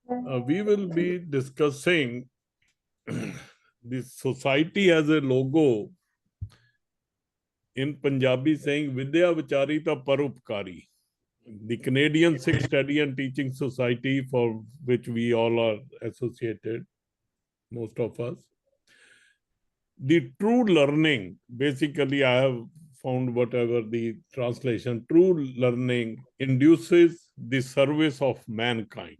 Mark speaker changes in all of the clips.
Speaker 1: We will be discussing the society as a logo in Punjabi saying Vidya Vicharita Parupkari, the Canadian Sikh Study and Teaching Society for which we all are associated, most of us. The true learning, basically I have found whatever the translation, true learning induces the service of mankind.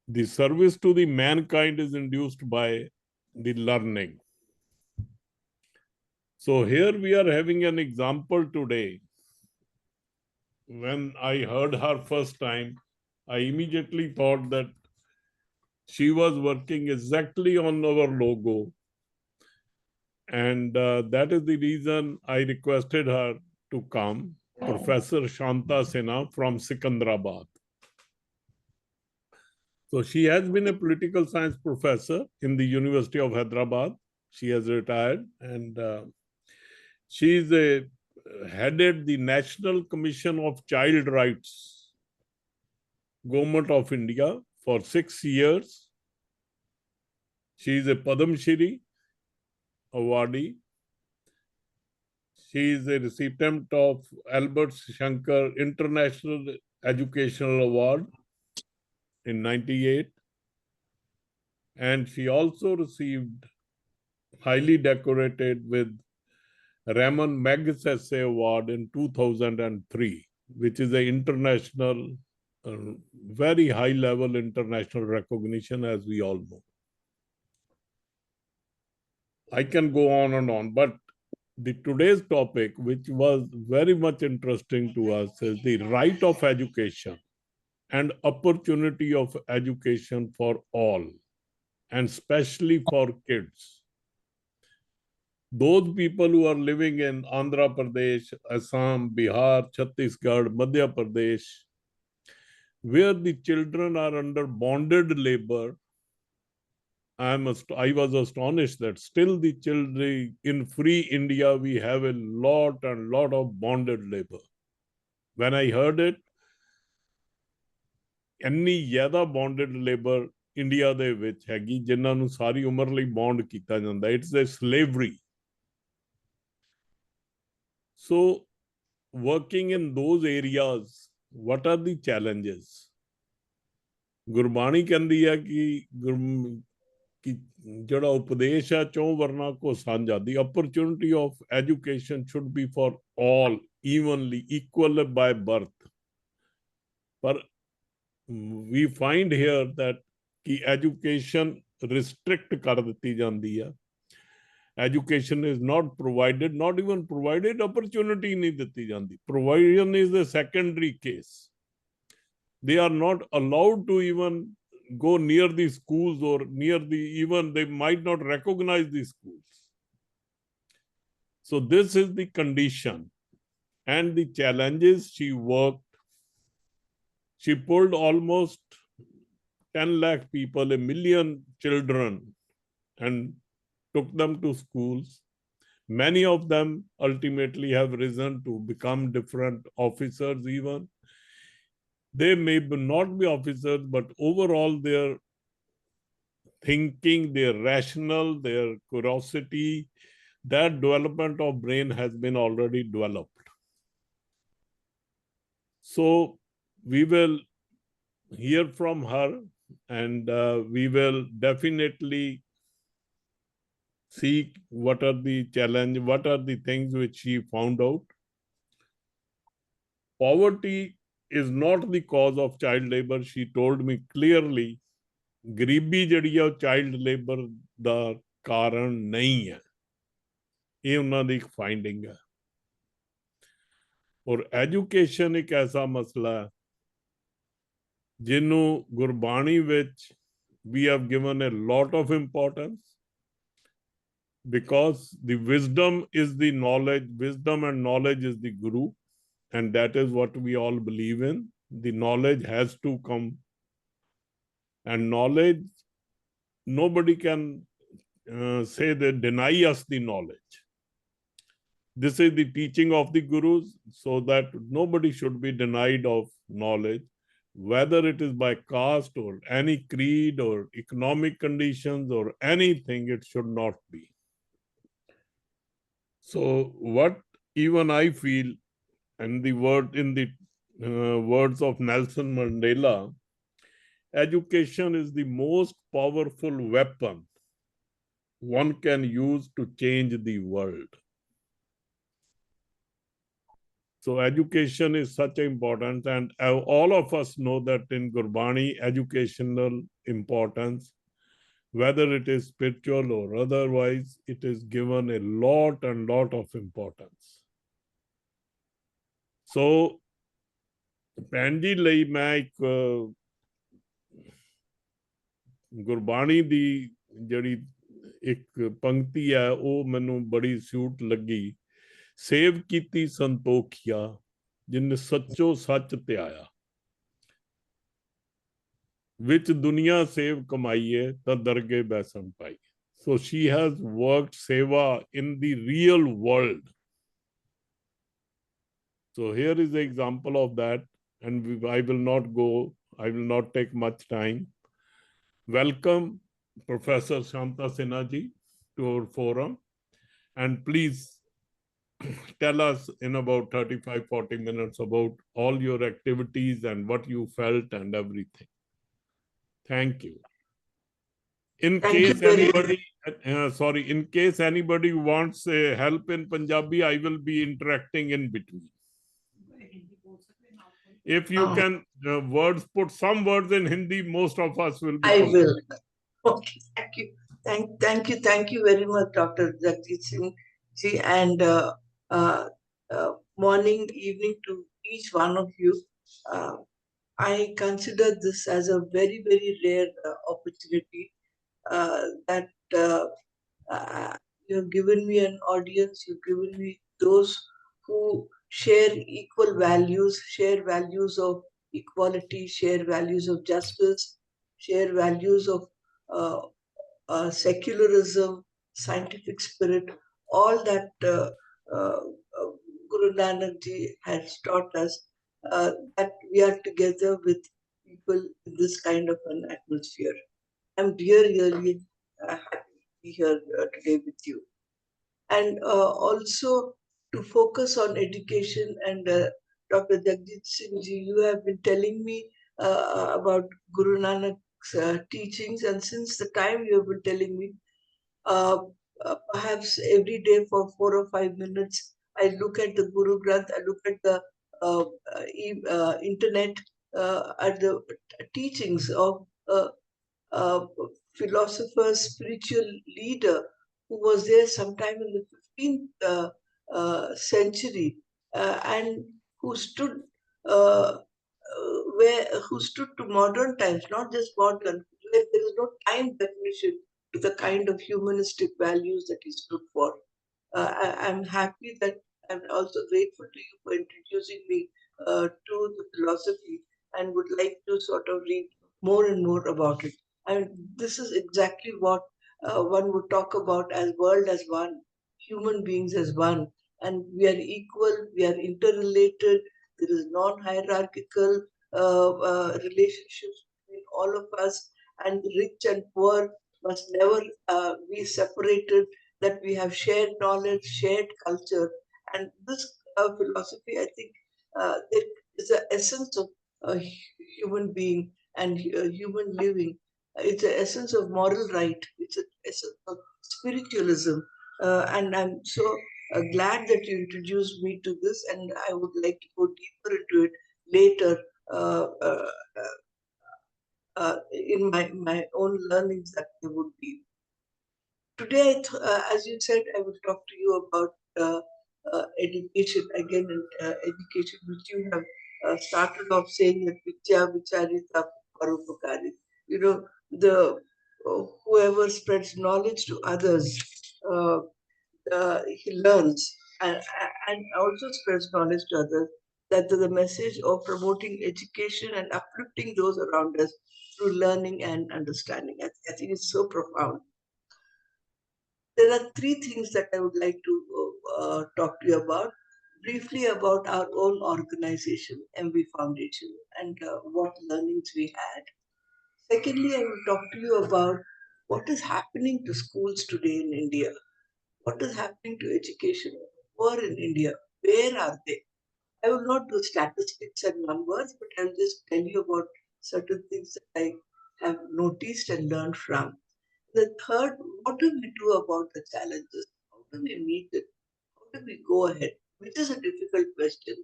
Speaker 1: The service to the mankind is induced by the learning. So here we are having an example today. When I heard her first time, I immediately thought that she was working exactly on our logo. And that is the reason I requested her to come, Professor Shantha Sinha from Sikandrabad. So she has been a political science professor in the University of Hyderabad. She has retired, and she is headed the National Commission of Child Rights, Government of India, for 6 years. She is a Padma Shri awardee. She is a recipient of Albert Shankar International Educational Award in 98. And she also received highly decorated with Ramon Magsaysay Award in 2003, which is an international, very high level international recognition, as we all know. I can go on and on, but today's topic, which was very much interesting to us, is the right of education and opportunity of education for all, and especially for kids. Those people who are living in Andhra Pradesh, Assam, Bihar, Chhattisgarh, Madhya Pradesh, where the children are under bonded labor, I was astonished that still the children in free India, we have a lot of bonded labor. When I heard it, ਇੰਨੀ ਜ਼ਿਆਦਾ bonded labor India ਦੇ ਵਿੱਚ ਹੈਗੀ ਜਿਨ੍ਹਾਂ ਨੂੰ ਸਾਰੀ ਉਮਰ ਲਈ bond ਕੀਤਾ ਜਾਂਦਾ, it's a slavery. So working in those areas, what are the challenges? Gurbani ਕਹਿੰਦੀ ਹੈ ਕਿ ਜਿਹੜਾ ਉਪਦੇਸ਼ ਹੈ ਚੌਂ ਵਰਨਾ ਕੋ ਸਾਂਝਾ, the opportunity of education should be for all evenly, equal by birth. ਪਰ we find here that ਕਿ education restrict ਕਰ ਦਿੱਤੀ ਜਾਂਦੀ ਹੈ. Education is not provided, not even provided, opportunity ਨਹੀਂ ਦਿੱਤੀ ਜਾਂਦੀ. Provision is the secondary case. They are not allowed to even go near the schools or near the, even they might not recognize the schools. So this is the condition and the challenges she worked. She pulled almost 10 lakh people, 1 million children, and took them to schools. Many of them ultimately have risen to become different officers even. They may not be officers, but overall their thinking, their rational, their curiosity, that development of brain has been already developed. So we will hear from her, and we will definitely see what are the challenges, what are the things which she found out. Poverty is not the cause of child labor. She told me clearly, ਗਰੀਬੀ ਜਿਹੜੀ ਆ ਉਹ child labour ਦਾ ਕਾਰਨ ਨਹੀਂ ਹੈ, ਇਹ ਉਹਨਾਂ ਦੀ ਇੱਕ ਫਾਈਂਡਿੰਗ ਹੈ. ਔਰ ਐਜੂਕੇਸ਼ਨ ਇੱਕ ਐਸਾ ਮਸਲਾ ਹੈ ਜਿਹਨੂੰ ਗੁਰਬਾਣੀ ਵਿੱਚ we have given a lot of importance, because the wisdom is the knowledge, wisdom and knowledge is the guru, and that is what we all believe in. The knowledge has to come, and knowledge, nobody can say they deny us the knowledge. This is the teaching of the gurus, so that nobody should be denied of knowledge. whether it is by caste or any creed or economic conditions or anything, it should not be. So what even I feel, and in the words of Nelson Mandela, education is the most powerful weapon one can use to change the world. So education is such important, and all of us know that in Gurbani, educational importance, whether it is spiritual or otherwise, it is given a lot and lot of importance. So, ਭੈਣ ਜੀ ਲਈ ਮੈਂ ਇੱਕ ਗੁਰਬਾਣੀ ਦੀ ਜਿਹੜੀ ਇੱਕ ਪੰਕਤੀ ਹੈ ਉਹ ਮੈਨੂੰ ਬੜੀ ਸਿਊਟ ਲੱਗੀ। ਸੇਵ ਕੀਤੀ ਸੰਤੋਖਿਆ ਜਿਨ ਸੱਚੋ ਸੱਚ ਧਿਆਇਆ, ਵਿੱਚ ਦੁਨੀਆ ਸੇਵ ਕਮਾਈਏ ਤਾਂ ਦਰਗੇ ਬੈਸਣ ਪਾਈ। So she has worked seva in the real world. So here is the example of that, and I will not take much time. Welcome, Professor Shantha Sinha ji, to our forum, and please tell us in about 35-40 minutes about all your activities and what you felt and everything. Thank you. In case anybody wants help in Punjabi, I will be interacting in between. If you can put some words in Hindi, most of us will be.
Speaker 2: I will. Okay, thank you. Thank you very much, Dr. Jagjit Singh ji, and morning, evening to each one of you. I consider this as a very, very rare opportunity that you have given me an audience, you've given me those who share equal values, share values of equality, share values of justice, share values of secularism, scientific spirit, all that Guru Nanak Ji has taught us, that we are together with people in this kind of an atmosphere. I'm really happy to be here today with you. And also to focus on education, and Dr. Jagjit Singh ji, you have been telling me about Guru Nanak's teachings, and since the time you have been telling me, perhaps every day for 4 or 5 minutes, I look at the Guru Granth, I look at the internet, at the teachings of philosopher, spiritual leader who was there sometime in the 15th century, and who stood who stood to modern times, not just modern, where there is no time definition to the kind of humanistic values that he stood for. I'm happy that I'm also grateful to you for introducing me to the philosophy, and would like to sort of read more and more about it. And this is exactly what one would talk about as world as one, human beings as one, and we are equal, we are interrelated. There is non-hierarchical relationships between all of us, and rich and poor must never be separated. That we have shared knowledge, shared culture, and this philosophy, I think, there is the essence of a human being and human living. It's the essence of moral right. It's the essence of spiritualism. And I'm so glad that you introduced me to this, and I would like to go deeper into it later in my own learnings that there would be. Today, as you said, I will talk to you about education again, and education, which you have started off saying that Vidya Vicharita Parupakari. You know, the whoever spreads knowledge to others, he learns, and also spreads knowledge to others. That the message of promoting education and uplifting those around us through learning and understanding. I think it's so profound. There are three things that I would like to talk to you about. briefly about our own organization, MV Foundation, and what learnings we had. Secondly, I will talk to you about what is happening to schools today in India. What is happening to education? Poor in India, where are they? I will not do statistics and numbers, but I'll just tell you about certain things that I have noticed and learned from. The third, what do we do about the challenges? How do we meet it? How do we go ahead? Which is a difficult question.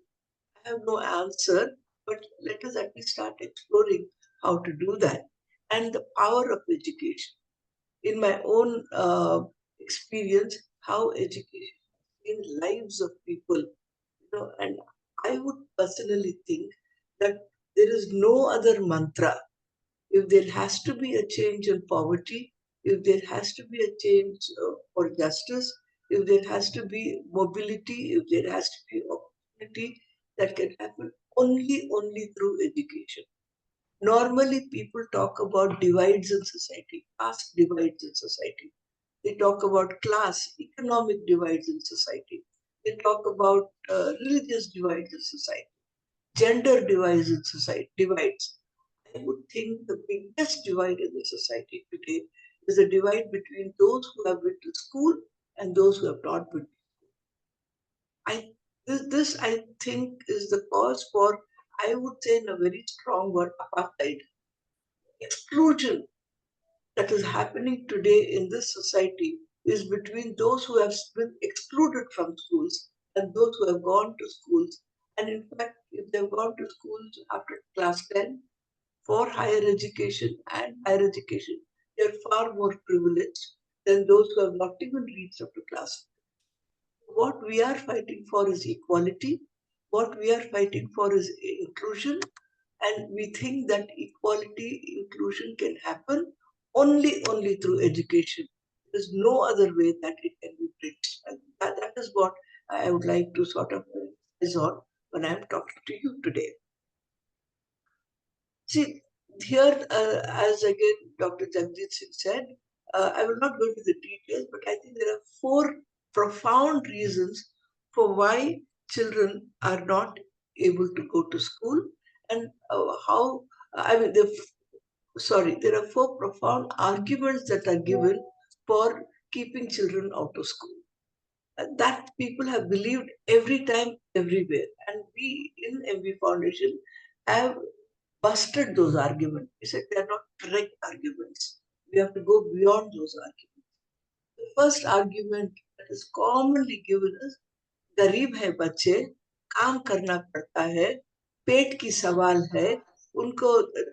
Speaker 2: I have no answer, but let us at least start exploring how to do that. And the power of education. In my own experience, how education in lives of people, and I would personally think that there is no other mantra. If there has to be a change in poverty, if there has to be a change for justice, if there has to be mobility, if there has to be opportunity, that can happen only through education. Normally, people talk about divides in society, caste divides in society. They talk about class, economic divides in society. They talk about religious divides in society, gender divides in society. Divides. I would think the biggest divide in the society today is the divide between those who have been to school and those who have not been. I this I think is the cause for, I would say in a very strong word, apartheid, exclusion that is happening today in this society is between those who have been excluded from schools and those who have gone to schools. And in fact, if they've gone to schools after class 10 for higher education and higher education, they're far more privileged than those who have not even reached up to class. What we are fighting for is equality. What we are fighting for is inclusion. And we think that equality, inclusion can happen only through education. There is no other way that it can be bridged. And that is what I would like to sort of emphasize on when I'm talking to you today. See, here, as again Dr. Jagjit Singh said, I will not go into the details, but I think there are four profound reasons for why children are not able to go to school, and how, I mean, there are four profound arguments that are given for keeping children out of school. That people have believed every time, everywhere. And we in MV Foundation have busted those arguments. We said they are not correct arguments. We have to go beyond those arguments. The first argument that is commonly given is गरीब है बच्चे, काम करना पड़ता है, पेट की सवाल है, उनको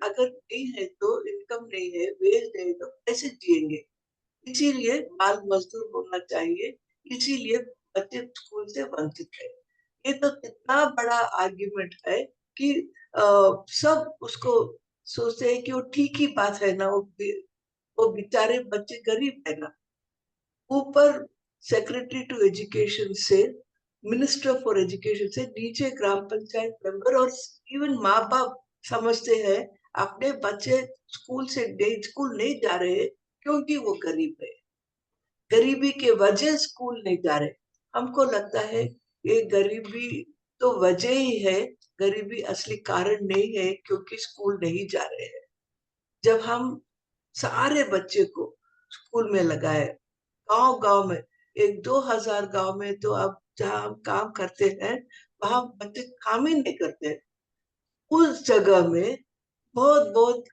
Speaker 2: अगर नहीं है तो इनकम नहीं है, वेज नहीं तो कैसे जिएंगे, इसीलिए बाल मजदूर होना चाहिए, इसीलिए बच्चे स्कूल से वंचित है. ये तो कितना बड़ा आर्ग्यूमेंट है कि सब उसको सोचते हैं कि वो ठीक ही बात है ना, वो बेचारे बच्चे गरीब है ना. ऊपर सेक्रेटरी टू एजुकेशन से, मिनिस्टर फॉर एजुकेशन से नीचे ग्राम पंचायत मेंबर और इवन माँ बाप समझते हैं अपने बच्चे स्कूल नहीं जा रहे क्योंकि वो गरीब है, गरीबी के वजह स्कूल नहीं जा रहे. हमको लगता है ये गरीबी तो वजह ही है, गरीबी असली कारण नहीं है क्योंकि स्कूल नहीं जा रहे हैं. जब हम सारे बच्चे को स्कूल में लगाए, गांव गांव में, 1-2 हजार गांव में, तो अब जहां हम काम करते हैं वहां बच्चे काम ही नहीं करते. उस जगह में बहुत बहुत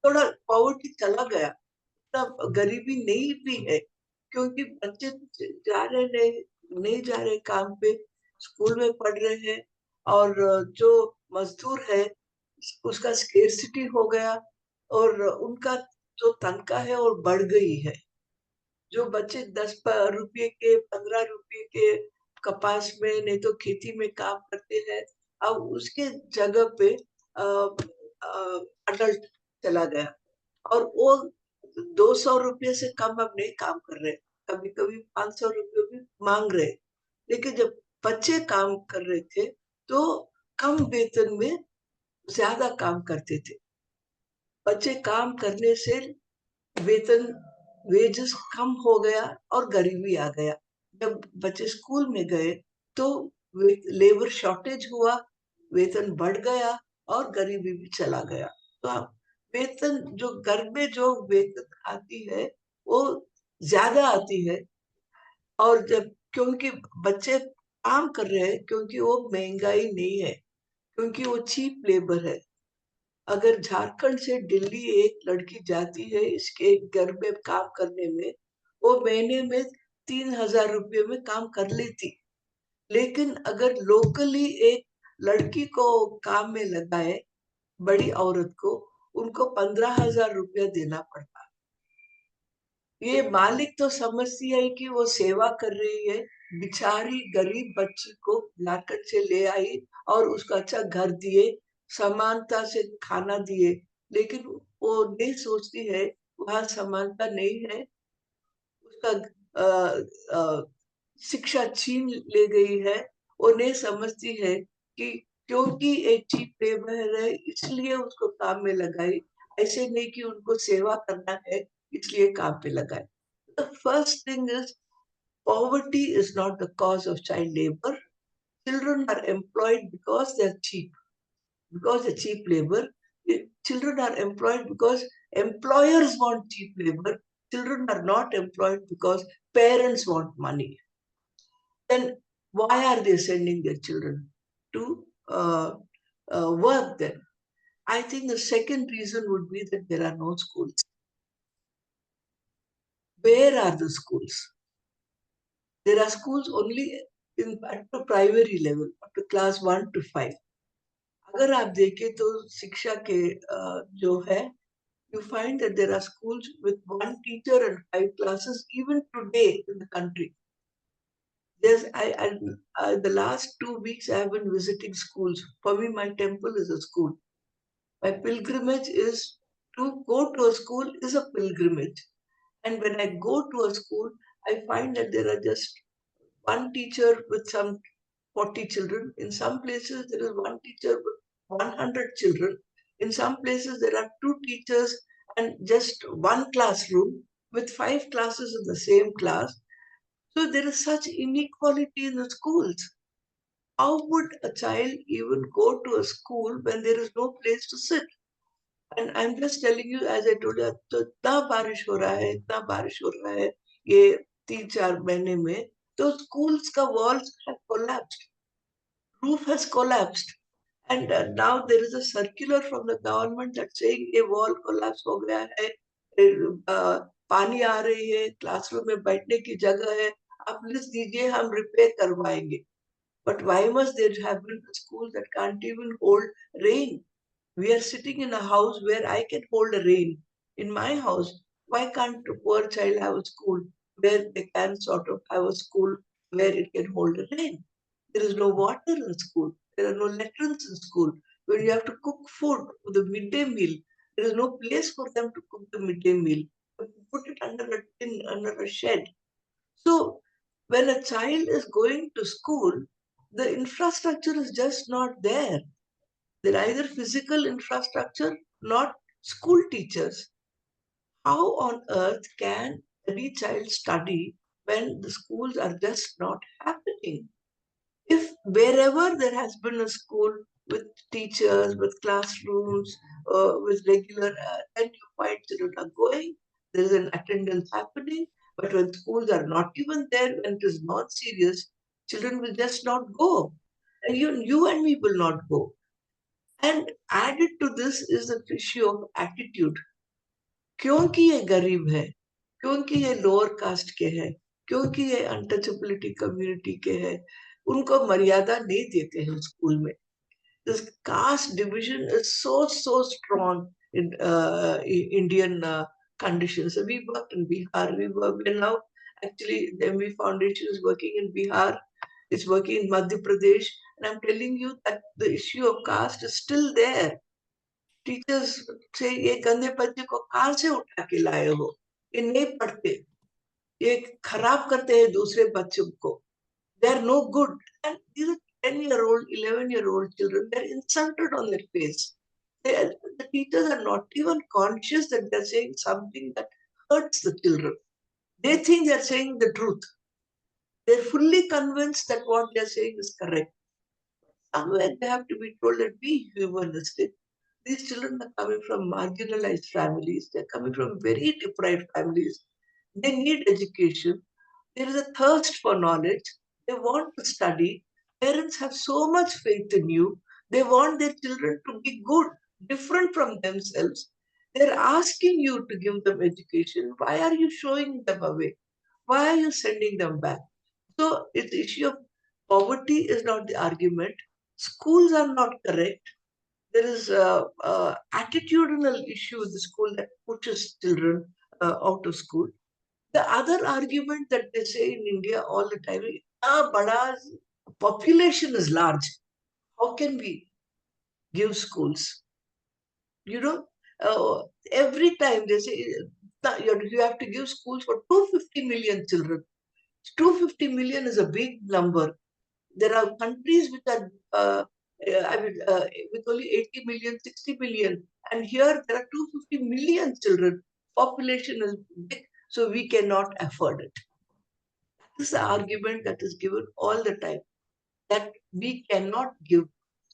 Speaker 2: थोड़ा पॉवर्टी चला गया, तब गरीबी नहीं भी है क्योंकि बच्चे जा रहे नहीं जा रहे काम पे, स्कूल में पढ़ रहे हैं. और जो मजदूर है उसका स्केर्सिटी हो गया और उनका जो तनख्वाह है वो बढ़ गई है. जो बच्चे 10 रुपये के, 15 रुपये के कपास में नहीं तो खेती में काम करते हैं, अब उसके जगह पे अडल्ट चला गया और वो 200 रुपये से कम अब नहीं काम कर रहे, कभी कभी 500 रुपये भी मांग रहे. लेकिन जब बच्चे काम कर रहे थे तो कम वेतन में ज्यादा काम करते थे. बच्चे काम करने से वेतन, वेजेस कम हो गया और गरीबी आ गया. जब बच्चे स्कूल में गए तो लेबर शॉर्टेज हुआ, वेतन बढ़ गया और गरीबी भी चला गया। तो वेतन जो घर में जो वेतन आती है वो ज्यादा आती है, और जब क्योंकि बच्चे काम कर रहे हैं, क्योंकि वो महंगाई नहीं है, क्योंकि वो चीप लेबर है। अगर झारखंड से दिल्ली एक लड़की जाती है इसके घर में काम करने में, वो महीने में 3,000 रुपये में काम कर लेती। लेकिन अगर लोकली एक लड़की को काम में लगाए, बड़ी औरत को, उनको 15,000 रुपया देना पड़ता। ये मालिक तो समझती है कि वो सेवा कर रही है, बेचारी गरीब बच्ची को झारखंड से ले आई और उसको अच्छा घर दिए, समानता से खाना दिए, लेकिन वो नहीं सोचती है वहां समानता नहीं है। उसका शिक्षा छीन ले गई है। वो नहीं समझती है कि क्योंकि एक चीप लेबर है इसलिए उसको काम में लगाई, ऐसे नहीं कि उनको सेवा करना है इसलिए काम पे लगाए। The first thing is poverty is not the cause of child labor. Children are employed because they're cheap, because they're cheap labor. Children are employed because employers want cheap labor. Children are not employed because parents want money. Then why are they sending their children to work then? I think the second reason would be that there are no schools. Where are the schools? There are schools only at the primary level, up to class 1 to 5. अगर आप देखें तो शिक्षा के जो है, you find that there are schools with one teacher and 5 classes even today in the country. The last 2 weeks I have been visiting schools. For me, my temple is a school. My pilgrimage is to go to a school is a pilgrimage. And when I go to a school, I find that there are just one teacher with some 40 children. In some places, there is one teacher with 100 children. In some places, there are two teachers and just one classroom with 5 classes in the same class. So there is such inequality in the schools. How would a child even go to a school when there is no place to sit? And I'm just telling you, as I told you, तो इतना बारिश हो रहा है, इतना बारिश हो रहा है ये 3-4 महीने में, तो schools का walls have collapsed, roof has collapsed, and now there is a circular from the government that saying a wall collapse हो गया है, पानी आ रही है, क्लासरूम में बैठने की जगह है, आप लिस्ट दीजिए हम रिपेयर करवाएंगे. But why must there have been schools that can't even hold rain? We are sitting in a house where I can hold a rain. In my house, why can't a poor child have a school where they can sort of have a school where it can hold a rain? There is no water in school. There are no latrines in school. When you have to cook food, the midday meal, there is no place for them to cook the midday meal. You put it under a tin, under a shed. So when a child is going to school, the infrastructure is just not there. There are either physical infrastructure, not school teachers. How on earth can any child study when the schools are just not happening? If wherever there has been a school with teachers, with classrooms, with regular, then you find children are going, there is an attendance happening. But when schools are not even there, when it is not serious, children will just not go. And you and me will not go. And added to this is the issue of attitude. क्योंकि ये गरीब है, क्योंकि ये lower caste के हैं, क्योंकि ये अनटचेबिलिटी कम्युनिटी के हैं, उनको मर्यादा नहीं देते हैं स्कूल में. This caste division is so strong in Indian conditions. So we worked in Bihar. We're now actually the MV Foundation is working in Bihar. It's working in Madhya Pradesh, and I'm telling you that the issue of caste is still there. Teachers से ये गंदे बच्चे को कहाँ से उठा के लाए हो, ये नहीं पढ़ते, ये खराब करते हैं दूसरे बच्चों को, they are no good. And these are 10-year-old, 11-year-old children, they're insulted on their face. The teachers are not even conscious that they're saying something that hurts the children. They think they're saying the truth. They're fully convinced that what they're saying is correct. Somewhere they have to be told that be humanistic. These children are coming from marginalized families. They're coming from very deprived families. They need education. There is a thirst for knowledge. They want to study. Parents have so much faith in you. They want their children to be good, different from themselves. They're asking you to give them education. Why are you showing them away? Why are you sending them back? So it's the issue of poverty is not the argument. Schools are not correct. There is a attitudinal issue with the school that pushes children out of school. The other argument that they say in India all the time, bada's population is large. How can we give schools? You know, every time they say you have to give schools for 250 million children. 250 million is a big number. There are countries which are, with only 80 million, 60 million. And here there are 250 million children. Population is big, so we cannot afford it. This is the argument that is given all the time, that we cannot give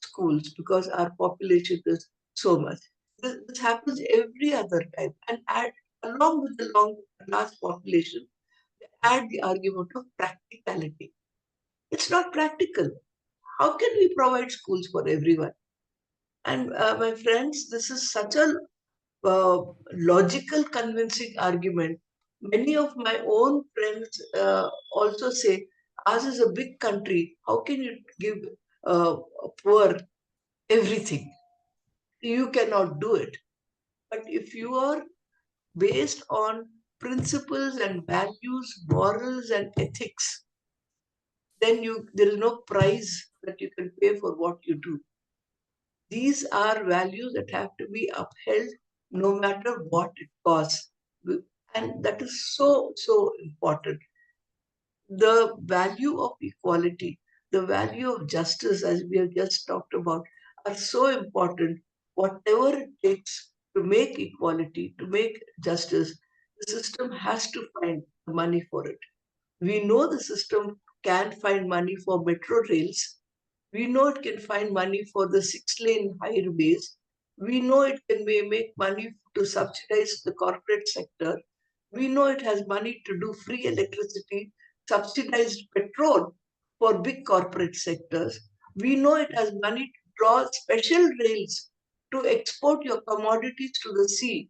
Speaker 2: schools because our population is so much. This happens every other time. And along with the large population, add the argument of practicality. It's not practical. How can we provide schools for everyone? And my friends, this is such a logical, convincing argument. Many of my own friends also say, ours is a big country. How can you give poor everything? You cannot do it. But if you are based on principles and values, morals and ethics, then there is no price that you can pay for what you do. These are values that have to be upheld no matter what it costs. And that is so, so important. The value of equality, the value of justice, as we have just talked about, are so important. Whatever it takes to make equality, to make justice, the system has to find the money for it. We know the system can find money for metro rails. We know it can find money for the 6-lane highways. We know it can make money to subsidize the corporate sector. We know it has money to do free electricity, subsidized petrol for big corporate sectors. We know it has money to draw special rails to export your commodities to the sea,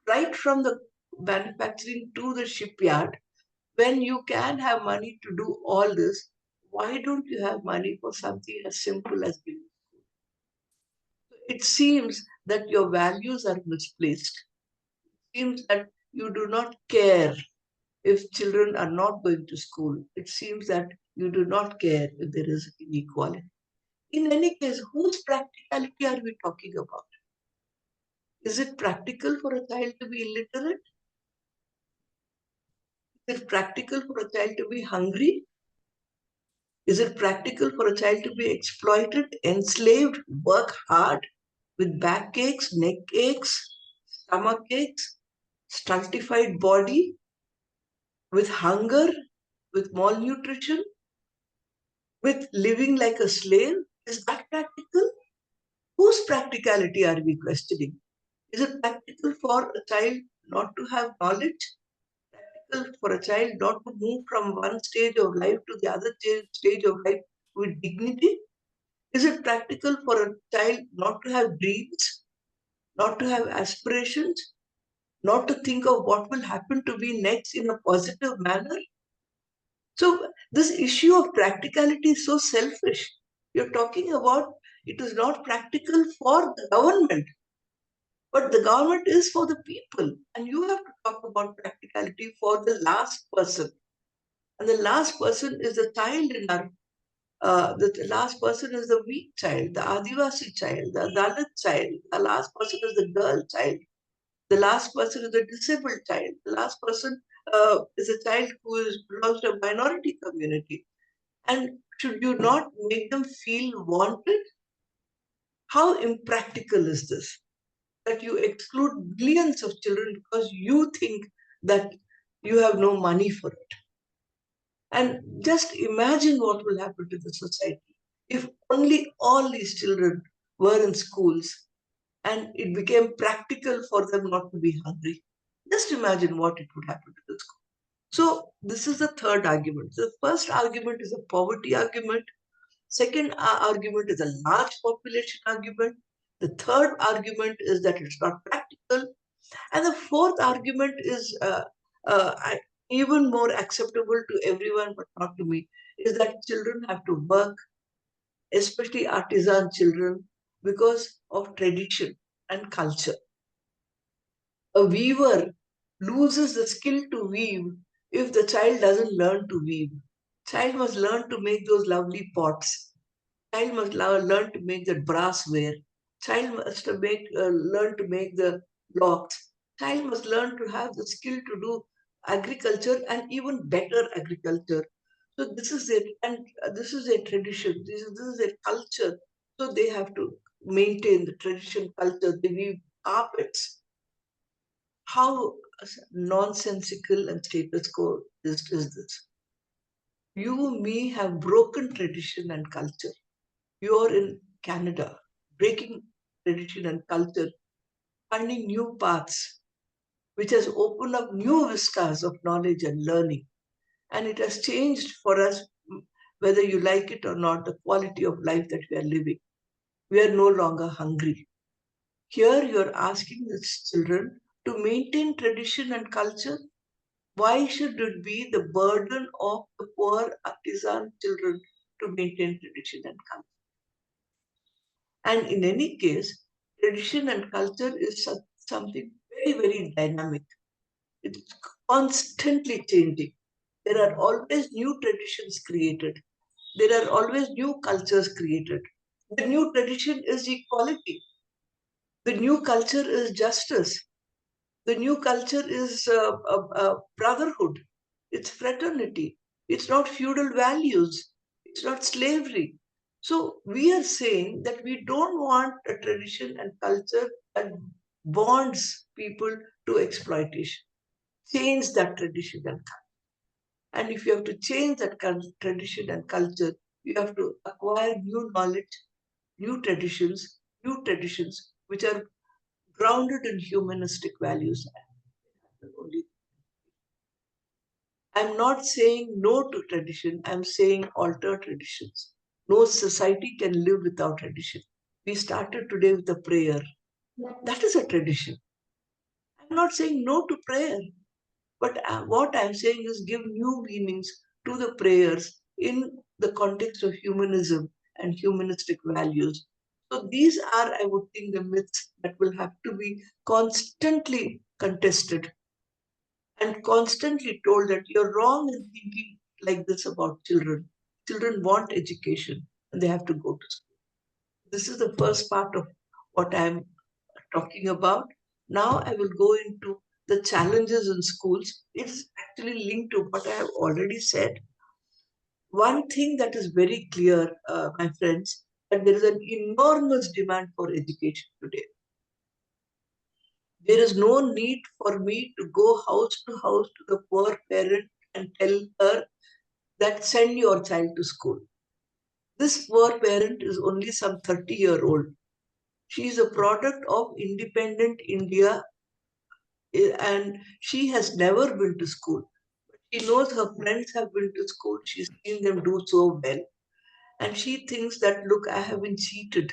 Speaker 2: right from the manufacturing to the shipyard. When you can have money to do all this, why don't you have money for something as simple as giving? It seems that your values are misplaced. It seems that you do not care if children are not going to school. It seems that you do not care if there is inequality. In any case, whose practicality are we talking about? Is it practical for a child to be illiterate? Is it practical for a child to be hungry? Is it practical for a child to be exploited, enslaved, work hard with back aches, neck aches, stomach aches, stultified body, with hunger, with malnutrition, with living like a slave? Is that practical? Whose practicality are we questioning? Is it practical for a child not to have knowledge? Practical for a child not to move from one stage of life to the other stage of life with dignity? Is it practical for a child not to have dreams, not to have aspirations, not to think of what will happen to me next in a positive manner? So, this issue of practicality is so selfish. You're talking about it is not practical for the government, but the government is for the people. And you have to talk about practicality for the last person. And the last person is the child in our the last person is the weak child, the Adivasi child, the Dalit child. The last person is the girl child. The last person is the disabled child. The last person is a child who belongs to a minority community. And should you not make them feel wanted? How impractical is this? That you exclude billions of children because you think that you have no money for it. And just imagine what will happen to the society if only all these children were in schools and it became practical for them not to be hungry. Just imagine what it would happen to the school. So, this is the third argument. The first argument is a poverty argument. Second argument is a large population argument. The third argument is that it's not practical. And the fourth argument is even more acceptable to everyone but not to me, is that children have to work, especially artisan children, because of tradition and culture. A weaver loses the skill to weave if the child doesn't learn to weave. Child must learn to make those lovely pots. Child must learn to make the brassware. Child must learn to make the locks. Child must learn to have the skill to do agriculture and even better agriculture. So this is it, and this is a tradition. This is a culture. So they have to maintain the tradition, culture. They weave carpets. How nonsensical and status quo is this? You, me, have broken tradition and culture. You're in Canada, breaking tradition and culture, finding new paths, which has opened up new vistas of knowledge and learning. And it has changed for us, whether you like it or not, the quality of life that we are living. We are no longer hungry. Here you're asking the children to maintain tradition and culture. Why should it be the burden of the poor artisan children to maintain tradition and culture? And in any case, tradition and culture is something very, very dynamic. It's constantly changing. There are always new traditions created. There are always new cultures created. The new tradition is equality. The new culture is justice. The new culture is brotherhood. It's fraternity. It's not feudal values. It's not slavery. So we are saying that we don't want a tradition and culture that bonds people to exploitation. Change that tradition and culture. And if you have to change that tradition and culture, you have to acquire new knowledge, new traditions which are grounded in humanistic values. I'm not saying no to tradition, I'm saying alter traditions. No society can live without tradition. We started today with a prayer. That is a tradition. I'm not saying no to prayer, but what I'm saying is give new meanings to the prayers in the context of humanism and humanistic values. So these are, I would think, the myths that will have to be constantly contested and constantly told that you're wrong in thinking like this about children. Children want education and they have to go to school. This is the first part of what I'm talking about. Now I will go into the challenges in schools. It's actually linked to what I have already said. One thing that is very clear, my friends, that there is an enormous demand for education today. There is no need for me to go house to house to the poor parent and tell her that send your child to school. This poor parent is only some 30-year-old. She is a product of independent India and she has never been to school. She knows her friends have been to school. She's seen them do so well. And she thinks that, look, I have been cheated.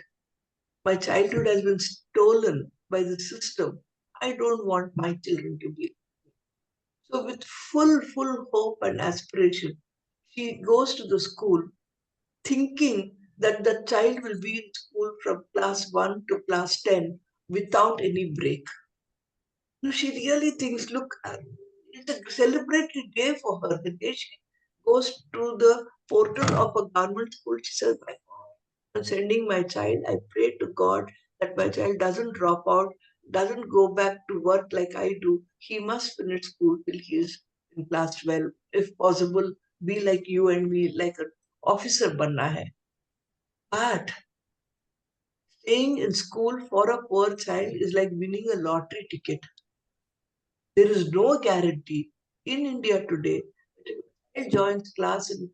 Speaker 2: My childhood has been stolen by the system. I don't want my children to be. So, with full hope and aspiration, she goes to the school thinking that the child will be in school from class 1 to class 10 without any break. No, she really thinks, look, it's a celebratory day for her. The day she goes to the portal of a government school, she says, my God, I'm sending my child. I pray to God that my child doesn't drop out, doesn't go back to work like I do. He must finish school till he is in class 12. If possible, be like you and me, like an officer banna hai. But staying in school for a poor child is like winning a lottery ticket. There is no guarantee in India today. joins class in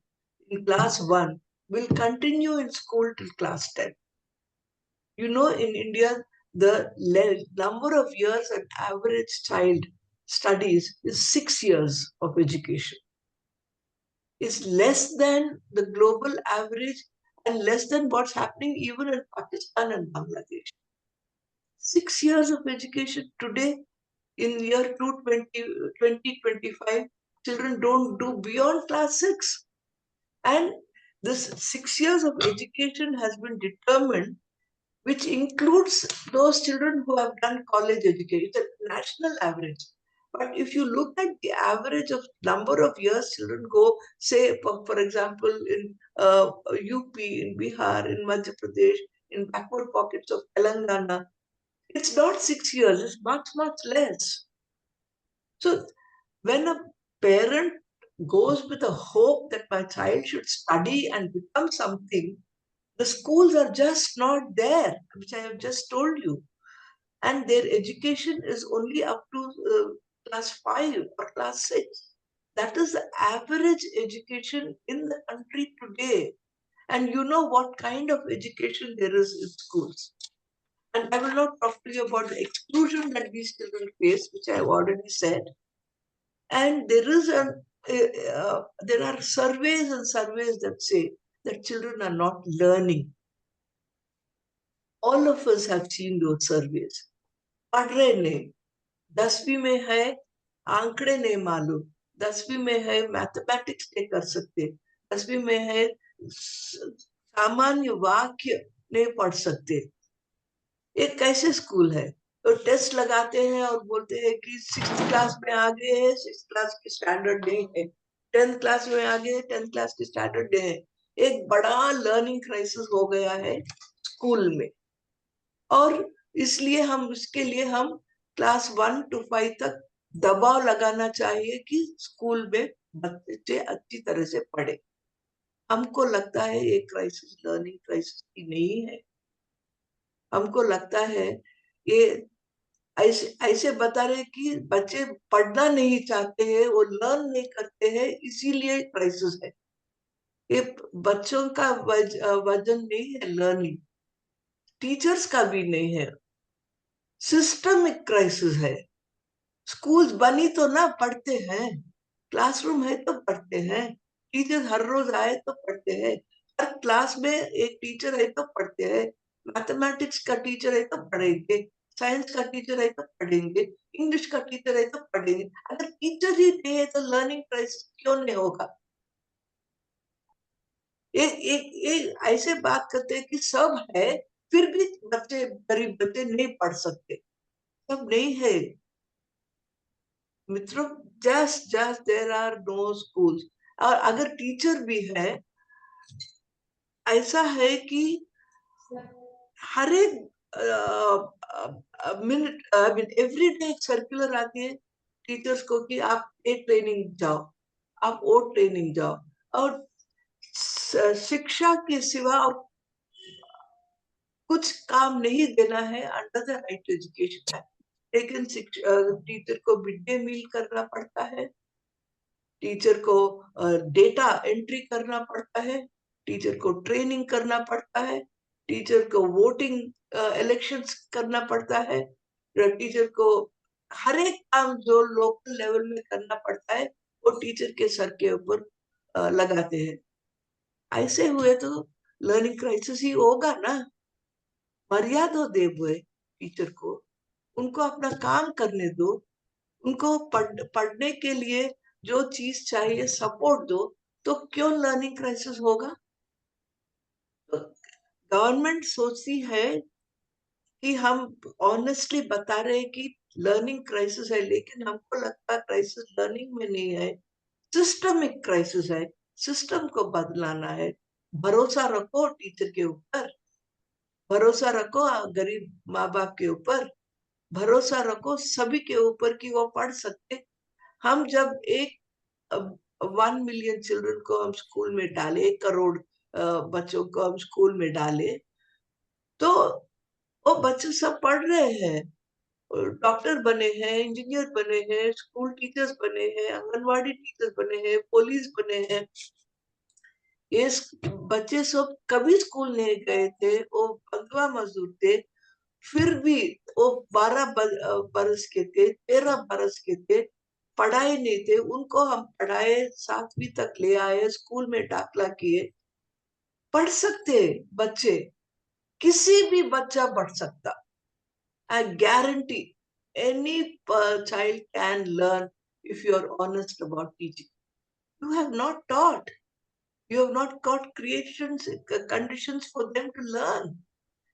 Speaker 2: class 1 will continue in school till class 10. You know, in India, the number of years an average child studies is 6 years of education. It's less than the global average and less than what's happening even in Pakistan and Bangladesh. 6 years of education today in year 2025, children don't do beyond class 6. And this 6 years of education has been determined, which includes those children who have done college education. It's a national average. But if you look at the average of number of years children go, say, for example, in UP, in Bihar, in Madhya Pradesh, in backward pockets of Telangana, it's not 6 years, it's much, much less. So when a parent goes with a hope that my child should study and become something, the schools are just not there, which I have just told you. And their education is only up to class 5 or class 6. That is the average education in the country today. And you know what kind of education there is in schools. And I will not talk to you about the exclusion that these children face, which I have already said. And there are surveys and surveys that say that children are not learning. All of us have seen those surveys. पढ़ रहे नहीं, 10वीं में है आंकड़े नहीं मालूम, 10वीं में है मैथमेटिक्स नहीं कर सकते, 10वीं में है सामान्य वाक्य नहीं पढ़ सकते. ये कैसे स्कूल है? तो टेस्ट लगाते हैं और बोलते हैं कि 6th क्लास में आ गए हैं, 6th क्लास की स्टैंडर्ड नहीं है, 10th क्लास में आ गए, 10th क्लास की स्टैंडर्ड नहीं है. एक बड़ा लर्निंग क्राइसिस हो गया है स्कूल में. और इसलिए इसके लिए हम क्लास 1 to 5 तक दबाव लगाना चाहिए कि स्कूल में बच्चे अच्छी तरह से पढ़े. हमको लगता है ये क्राइसिस लर्निंग क्राइसिस की नहीं है. हमको लगता है ये ऐसे बता रहे कि बच्चे पढ़ना नहीं चाहते हैं, वो लर्न नहीं करते हैं, इसीलिए क्राइसिस है. ये बच्चों का वजन नहीं है लर्निंग, टीचर्स का भी नहीं है, सिस्टमिक क्राइसिस है. स्कूल्स बनी तो ना पढ़ते हैं, क्लासरूम है तो पढ़ते हैं, टीचर हर रोज आए तो पढ़ते हैं, हर क्लास में एक टीचर है तो पढ़ते हैं, मैथमेटिक्स का टीचर है तो पढ़ेंगे, साइंस का टीचर है तो पढ़ेंगे, इंग्लिश का टीचर है तो पढ़ेंगे. अगर टीचर ही नहीं है तो लर्निंग क्राइसिस क्यों नहीं होगा? एक ऐसे बात करते हैं कि सब है फिर भी बच्चे, गरीब बच्चे नहीं पढ़ सकते. सब नहीं है मित्रों. Just there are no schools. और अगर टीचर भी है, ऐसा है कि हर एक मिनट एवरी डे एक सर्कुलर आती है टीचर्स को कि आप ए ट्रेनिंग जाओ, आप वो ट्रेनिंग जाओ. और शिक्षा के सिवा और कुछ काम नहीं देना है under the right education act. लेकिन टीचर को मिड डे मील करना पड़ता है, टीचर को डेटा एंट्री करना पड़ता है, टीचर को ट्रेनिंग करना पड़ता है, टीचर को वोटिंग इलेक्शंस करना पड़ता है, टीचर को हर एक काम जो लोकल लेवल में करना पड़ता है वो टीचर के सर के ऊपर लगाते हैं. ऐसे हुए तो लर्निंग क्राइसिस ही होगा ना. मर्यादा दे हुए टीचर को, उनको अपना काम करने दो, उनको पढ़ने के लिए जो चीज चाहिए सपोर्ट दो, तो क्यों लर्निंग क्राइसिस होगा? तो गवर्नमेंट सोचती है कि हम ऑनेस्टली बता रहे हैं कि लर्निंग क्राइसिस है, लेकिन हमको लगता है क्राइसिस लर्निंग में नहीं है, सिस्टमिक क्राइसिस है. सिस्टम को बदलाना है. भरोसा रखो टीचर के ऊपर, भरोसा रखो गरीब माँ बाप के ऊपर, भरोसा रखो सभी के ऊपर कि वो पढ़ सकते. हम जब 1 मिलियन चिल्ड्रन को हम स्कूल में डाले, 1 करोड़ बच्चों को हम स्कूल में डाले, तो वो बच्चे सब पढ़ रहे हैं, डॉक्टर बने हैं, इंजीनियर बने हैं, स्कूल टीचर्स बने हैं, आंगनवाड़ी टीचर्स बने हैं, पुलिस बने हैं। ये बच्चे सब कभी स्कूल नहीं गए थे, वो बंधुआ मजदूर थे, फिर भी वो 12 बरस के थे, 13 बरस के थे, पढ़ाए नहीं थे, उनको हम पढ़ाए, 7वीं तक ले आए, स्कूल में दाखला किए। पढ़ सकते बच्चे, किसी भी बच्चा पढ़ सकता। I guarantee any child can learn if you are honest about teaching. You have not taught. You have not got creations, conditions for them to learn.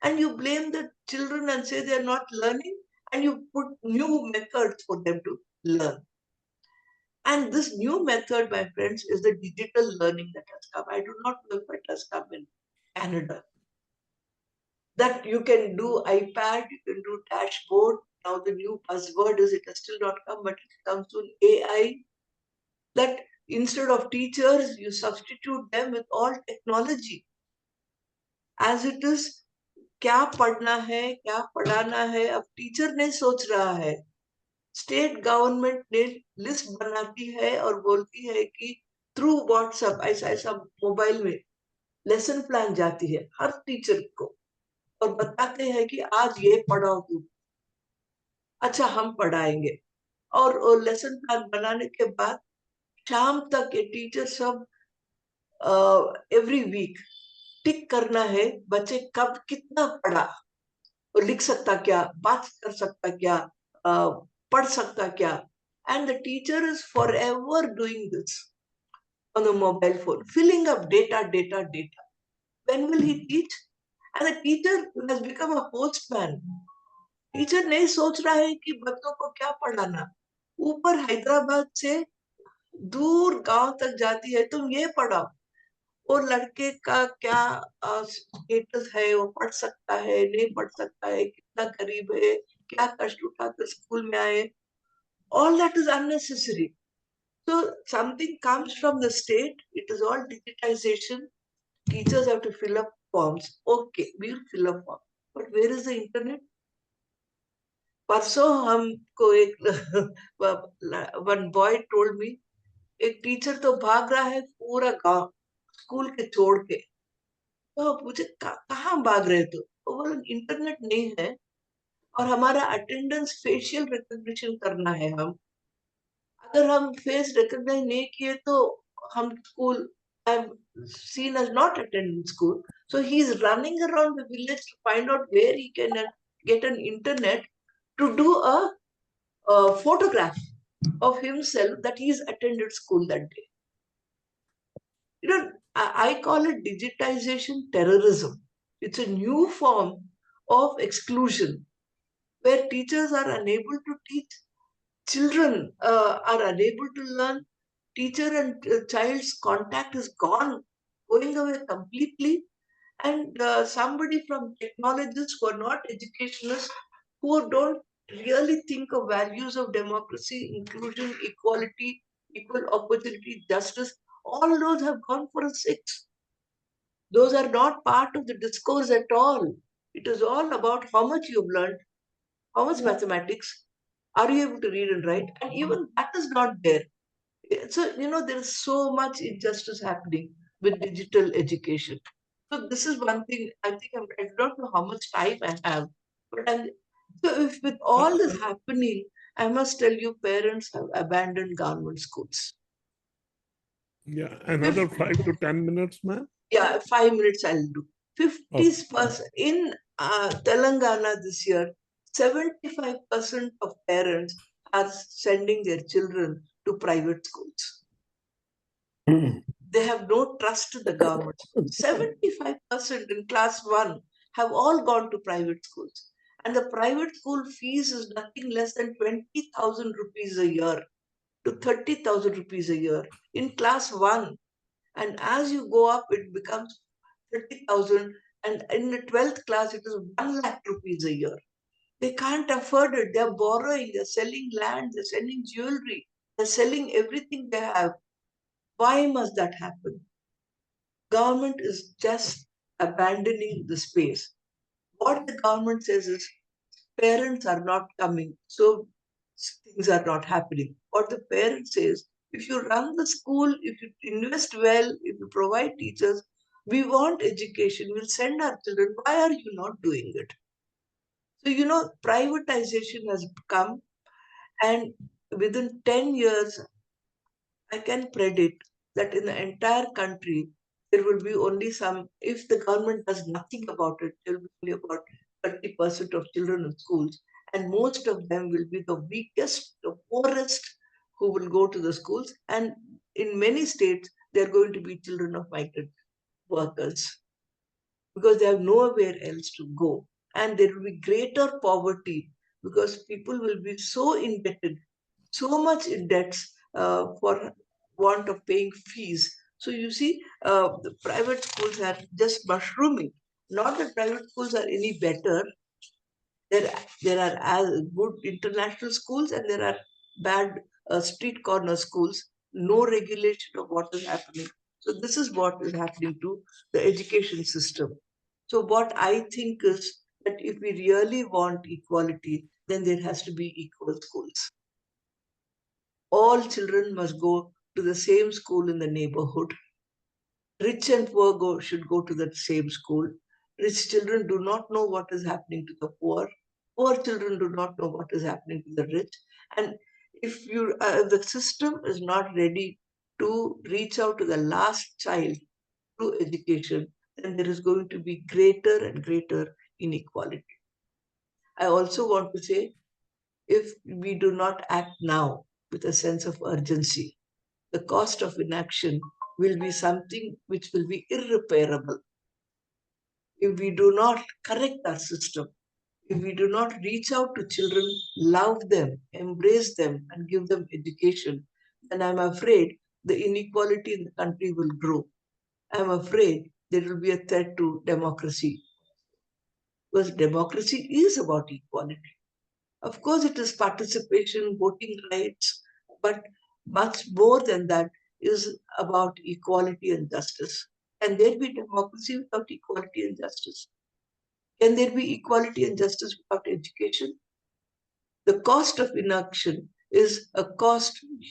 Speaker 2: And you blame the children and say they are not learning, and you put new methods for them to learn. And this new method, my friends, is the digital learning that has come. I do not know if it has come in Canada. That you can do iPad, you can do dashboard. Now the new buzzword is, it has still not come, but it comes soon, AI. That instead of teachers, you substitute them with all technology. As it is, क्या पढ़ना है, क्या पढ़ाना है, अब teacher नहीं सोच रहा है। स्टेट गवर्नमेंट ने लिस्ट बनाती है और बोलती है कि थ्रू व्हाट्सएप ऐसा ऐसा मोबाइल में लेसन प्लान जाती है हर टीचर को, और बताते हैं कि आज ये पढ़ाओ तुम। अच्छा, हम पढ़ाएंगे। और लेसन प्लान बनाने के बाद शाम तक ये टीचर सब एवरी वीक टिक करना है, बच्चे कब कितना पढ़ा, और लिख सकता क्या, बात कर सकता क्या, पढ़ सकता क्या। And the teacher is for ever doing this on the mobile phone, filling up data. When will he teach? And the teacher has become a postman. Teacher नहीं सोच रहा है कि बच्चों को क्या पढ़ाना। ऊपर हैदराबाद से दूर गांव तक जाती है, तुम ये पढ़ाओ। और लड़के का क्या स्टेटस है, वो पढ़ सकता है, नहीं पढ़ सकता है, कितना करीब है, क्या कष्ट उठाकर स्कूल में आए, all that is unnecessary. So something comes from the state, it is all digitization. Teachers have to fill up forms. Okay, we'll fill up forms. But where is the internet? परसों हमको एक one boy told me, एक teacher तो भाग रहा है पूरा गांव स्कूल के छोड़ के। तो मुझे कहाँ भाग रहे तो वो बोले इंटरनेट नहीं है, और हमारा अटेंडेंस फेशियल रिकॉग्निशन करना है। हम अगर हम फेस रिकॉग्नाइज नहीं किए तो हम school seen as not attending school. So he is running around the village to find out where he can get an internet to do a photograph of himself that he's attended school that day. You know, I call it digitization terrorism. It's a new form of exclusion where teachers are unable to teach, children are unable to learn, teacher and child's contact is gone, going away completely. And somebody from technologists who are not educationists, who don't really think of values of democracy, inclusion, equality, equal opportunity, justice, all those have gone for a six. Those are not part of the discourse at all. It is all about how much you've learned, how much mathematics, are you able to read and write, and even that is not there. So, you know, there is so much injustice happening with digital education. So this is one thing I think I don't know how much time I have, but so if with all this happening, I must tell you, parents have abandoned government schools.
Speaker 1: Yeah, another 5 to 10 minutes, ma'am.
Speaker 2: Yeah, 5 minutes I'll do. 50% in Telangana this year, 75% of parents are sending their children to private schools. They have no trust in the government. 75% in class 1 have all gone to private schools. And the private school fees is nothing less than 20,000 rupees a year to 30,000 rupees a year in class 1. And as you go up, it becomes 30,000. And in the 12th class, it is 1 lakh rupees a year. They can't afford it. They're borrowing, they're selling land, they're selling jewelry, they're selling everything they have. Why must that happen? Government is just abandoning the space. What the government says is parents are not coming, so things are not happening. What the parent says, if you run the school, if you invest well, if you provide teachers, we want education, we'll send our children. Why are you not doing it? So, privatization has come, and within 10 years, I can predict that in the entire country, there will be only some, if the government does nothing about it, there will be only about 30% of children in schools. And most of them will be the weakest, the poorest who will go to the schools. And in many states, they're going to be children of migrant workers because they have nowhere else to go. And there will be greater poverty because people will be so indebted, so much in debts for want of paying fees. So you see, the private schools are just mushrooming. Not that private schools are any better. There are good international schools and there are bad street corner schools. No regulation of what is happening. So this is what is happening to the education system. So what I think is that if we really want equality, then there has to be equal schools. All children must go to the same school in the neighborhood. Rich and poor should go to the same school. Rich children do not know what is happening to the poor. Poor children do not know what is happening to the rich. And if the system is not ready to reach out to the last child through education, then there is going to be greater and greater inequality. I also want to say, if we do not act now with a sense of urgency, the cost of inaction will be something which will be irreparable. If we do not correct our system, if we do not reach out to children, love them, embrace them, and give them education, then I'm afraid the inequality in the country will grow. I'm afraid there will be a threat to democracy. Because democracy is about equality. Of course, it is participation, voting rights, but much more than that is about equality and justice. Can there be democracy without equality and justice? Can there be equality and justice without education? The cost of inaction is a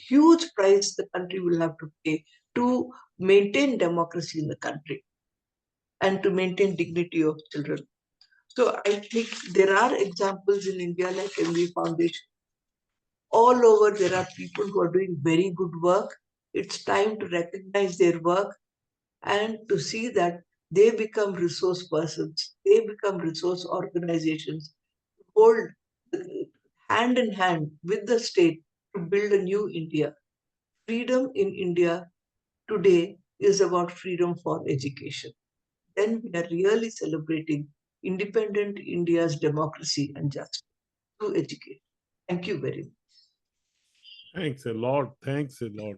Speaker 2: huge price the country will have to pay to maintain democracy in the country and to maintain dignity of children. So I think there are examples in India like MV Foundation. All over, there are people who are doing very good work. It's time to recognize their work and to see that they become resource persons, they become resource organizations, hold hand in hand with the state to build a new India. Freedom in India today is about freedom for education. Then we are really celebrating independent India's democracy and justice through education. Thank you very much.
Speaker 1: Thanks a lot. Thanks a lot.